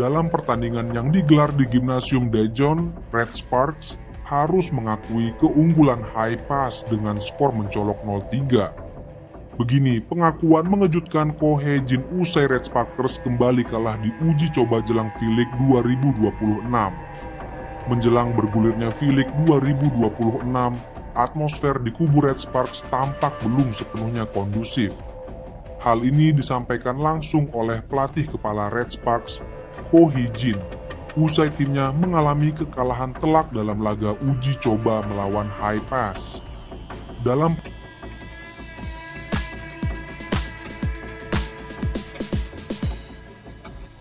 Dalam pertandingan yang digelar di Gimnasium Daejeon, Red Sparks harus mengakui keunggulan High Pass dengan skor mencolok 0-3. Begini pengakuan mengejutkan Ko Hee-jin usai Red Sparkers kembali kalah di uji coba jelang V-League 2026. Menjelang bergulirnya V-League 2026, atmosfer di kubu Red Sparks tampak belum sepenuhnya kondusif. Hal ini disampaikan langsung oleh pelatih kepala Red Sparks, Ko Hee-jin, usai timnya mengalami kekalahan telak dalam laga uji coba melawan High Pass. Dalam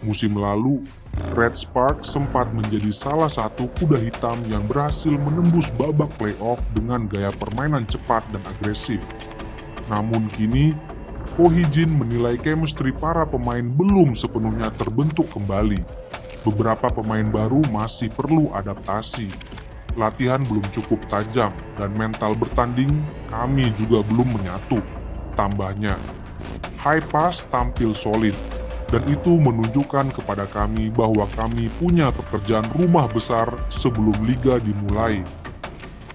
musim lalu, Red Sparks sempat menjadi salah satu kuda hitam yang berhasil menembus babak playoff dengan gaya permainan cepat dan agresif. Namun kini, Ko Hee-jin menilai chemistry para pemain belum sepenuhnya terbentuk kembali. Beberapa pemain baru masih perlu adaptasi. Latihan belum cukup tajam dan mental bertanding kami juga belum menyatu. Tambahnya, High Pass tampil solid. Dan itu menunjukkan kepada kami bahwa kami punya pekerjaan rumah besar sebelum liga dimulai.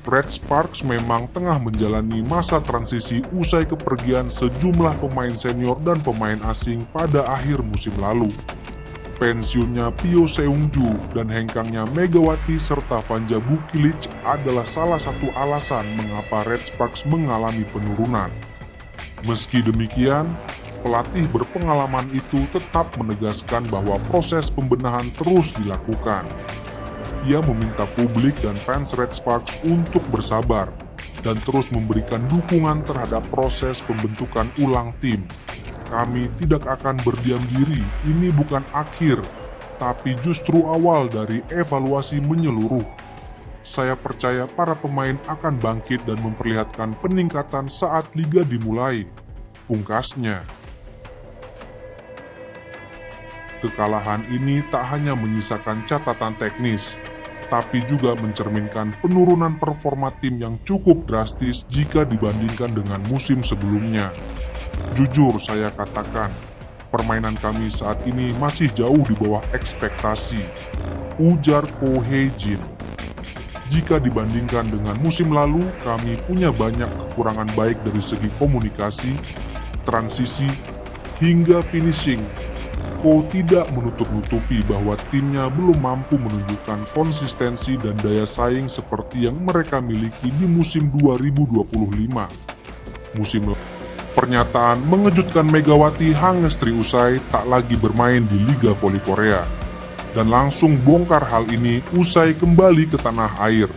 Red Sparks memang tengah menjalani masa transisi usai kepergian sejumlah pemain senior dan pemain asing pada akhir musim lalu. Pensiunnya Pyo Seung-ju dan hengkangnya Megawati serta Vanja Bukilic adalah salah satu alasan mengapa Red Sparks mengalami penurunan. Meski demikian, pelatih berpengalaman itu tetap menegaskan bahwa proses pembenahan terus dilakukan. Ia meminta publik dan fans Red Sparks untuk bersabar dan terus memberikan dukungan terhadap proses pembentukan ulang tim. Kami tidak akan berdiam diri, ini bukan akhir, tapi justru awal dari evaluasi menyeluruh. Saya percaya para pemain akan bangkit dan memperlihatkan peningkatan saat liga dimulai, pungkasnya. Kekalahan ini tak hanya menyisakan catatan teknis, tapi juga mencerminkan penurunan performa tim yang cukup drastis jika dibandingkan dengan musim sebelumnya. Jujur saya katakan, permainan kami saat ini masih jauh di bawah ekspektasi, ujar Ko Hee-jin. Jika dibandingkan dengan musim lalu, kami punya banyak kekurangan baik dari segi komunikasi, transisi, hingga finishing. Ko tidak menutup-nutupi bahwa timnya belum mampu menunjukkan konsistensi dan daya saing seperti yang mereka miliki di musim 2025. Pernyataan mengejutkan Megawati Hangestri usai tak lagi bermain di Liga Voli Korea. Dan langsung bongkar hal ini usai kembali ke tanah air.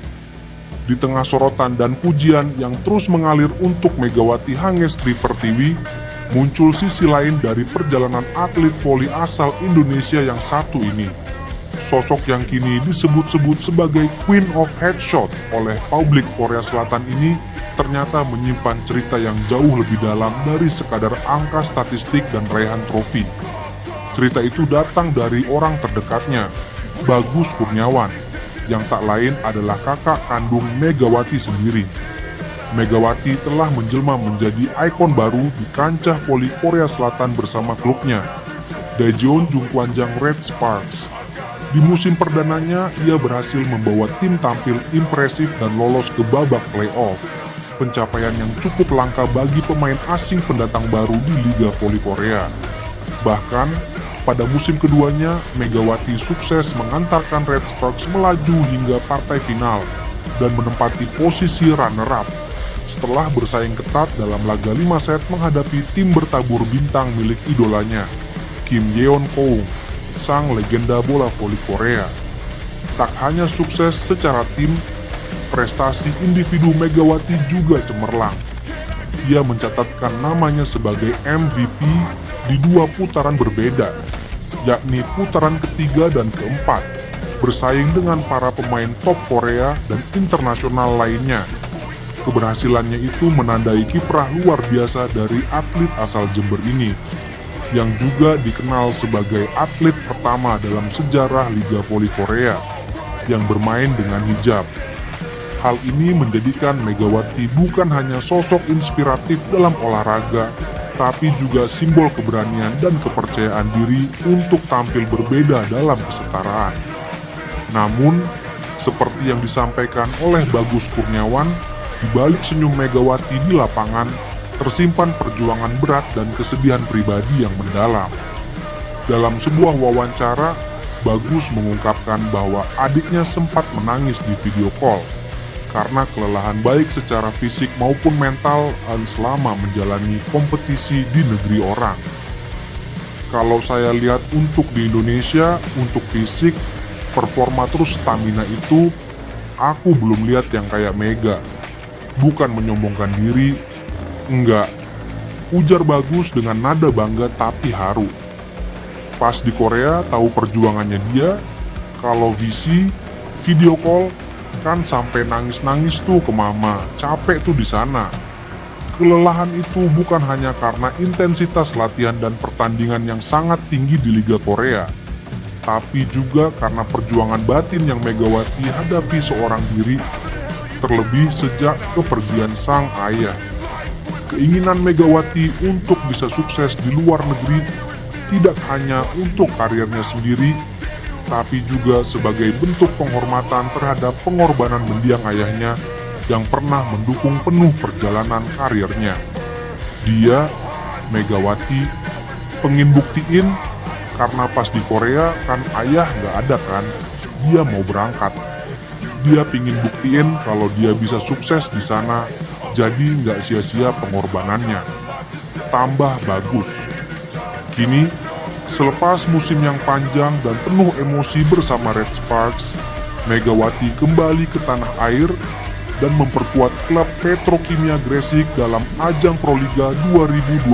Di tengah sorotan dan pujian yang terus mengalir untuk Megawati Hangestri Pertiwi, muncul sisi lain dari perjalanan atlet voli asal Indonesia yang satu ini. Sosok yang kini disebut-sebut sebagai Queen of Headshot oleh publik Korea Selatan ini ternyata menyimpan cerita yang jauh lebih dalam dari sekadar angka statistik dan raihan trofi. Cerita itu datang dari orang terdekatnya, Bagus Kurniawan, yang tak lain adalah kakak kandung Megawati sendiri. Megawati telah menjelma menjadi ikon baru di kancah voli Korea Selatan bersama klubnya, Daejeon Jungkwanjang Red Sparks. Di musim perdananya, ia berhasil membawa tim tampil impresif dan lolos ke babak playoff. Pencapaian yang cukup langka bagi pemain asing pendatang baru di Liga Voli Korea. Bahkan, pada musim keduanya, Megawati sukses mengantarkan Red Sparks melaju hingga partai final dan menempati posisi runner-up setelah bersaing ketat dalam laga 5 set menghadapi tim bertabur bintang milik idolanya, Kim Yeon-koung, sang legenda bola voli Korea. Tak hanya sukses secara tim, prestasi individu Megawati juga cemerlang. Ia mencatatkan namanya sebagai MVP di 2 putaran berbeda, yakni putaran ketiga dan keempat, bersaing dengan para pemain top Korea dan internasional lainnya. Keberhasilannya itu menandai kiprah luar biasa dari atlet asal Jember ini, yang juga dikenal sebagai atlet pertama dalam sejarah Liga Voli Korea yang bermain dengan hijab. Hal ini menjadikan Megawati bukan hanya sosok inspiratif dalam olahraga, tapi juga simbol keberanian dan kepercayaan diri untuk tampil berbeda dalam kesetaraan. Namun, seperti yang disampaikan oleh Bagus Kurniawan, di balik senyum Megawati di lapangan, tersimpan perjuangan berat dan kesedihan pribadi yang mendalam. Dalam sebuah wawancara, Bagus mengungkapkan bahwa adiknya sempat menangis di video call karena kelelahan baik secara fisik maupun mental selama menjalani kompetisi di negeri orang. Kalau saya lihat untuk di Indonesia, untuk fisik, performa terus stamina itu, aku belum lihat yang kayak Mega. Bukan menyombongkan diri, enggak. Ujar Bagus dengan nada bangga tapi haru. Pas di Korea tahu perjuangannya dia, kalau VC, video call, kan sampai nangis-nangis tuh ke mama, capek tuh di sana. Kelelahan itu bukan hanya karena intensitas latihan dan pertandingan yang sangat tinggi di Liga Korea, tapi juga karena perjuangan batin yang Megawati hadapi seorang diri, terlebih sejak kepergian sang ayah. Keinginan Megawati untuk bisa sukses di luar negeri tidak hanya untuk karirnya sendiri, tapi juga sebagai bentuk penghormatan terhadap pengorbanan mendiang ayahnya yang pernah mendukung penuh perjalanan karirnya. Dia, Megawati, pengen buktiin karena pas di Korea kan ayah nggak ada kan, dia mau berangkat. Dia pingin buktiin kalau dia bisa sukses di sana, jadi nggak sia-sia pengorbanannya. Tambah Bagus. Kini, selepas musim yang panjang dan penuh emosi bersama Red Sparks, Megawati kembali ke tanah air dan memperkuat klub Petrokimia Gresik dalam ajang Proliga 2025,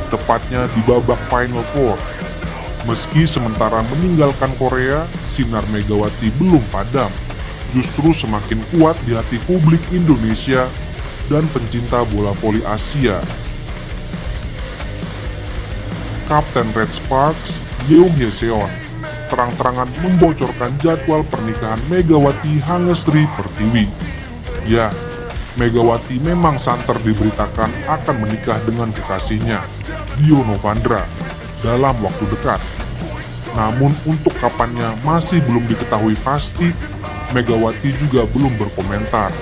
tepatnya di babak Final Four. Meski sementara meninggalkan Korea, sinar Megawati belum padam, justru semakin kuat di hati publik Indonesia dan pencinta bola voli Asia. Kapten Red Sparks, Yeung Hye-seon, terang-terangan membocorkan jadwal pernikahan Megawati Hangestri Pertiwi. Ya, Megawati memang santer diberitakan akan menikah dengan kekasihnya, Dio Novandra, dalam waktu dekat. Namun untuk kapannya masih belum diketahui pasti, Megawati juga belum berkomentar.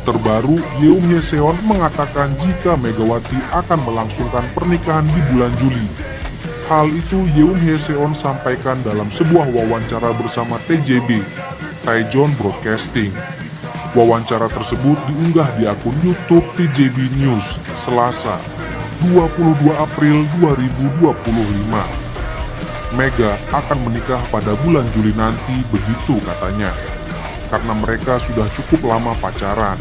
Terbaru, Yeung Hye-seon mengatakan jika Megawati akan melangsungkan pernikahan di bulan Juli. Hal itu Yeung Hye-seon sampaikan dalam sebuah wawancara bersama TJB, Taijon Broadcasting. Wawancara tersebut diunggah di akun YouTube TJB News, Selasa, 22 April 2025. Mega akan menikah pada bulan Juli nanti, begitu katanya. Karena mereka sudah cukup lama pacaran.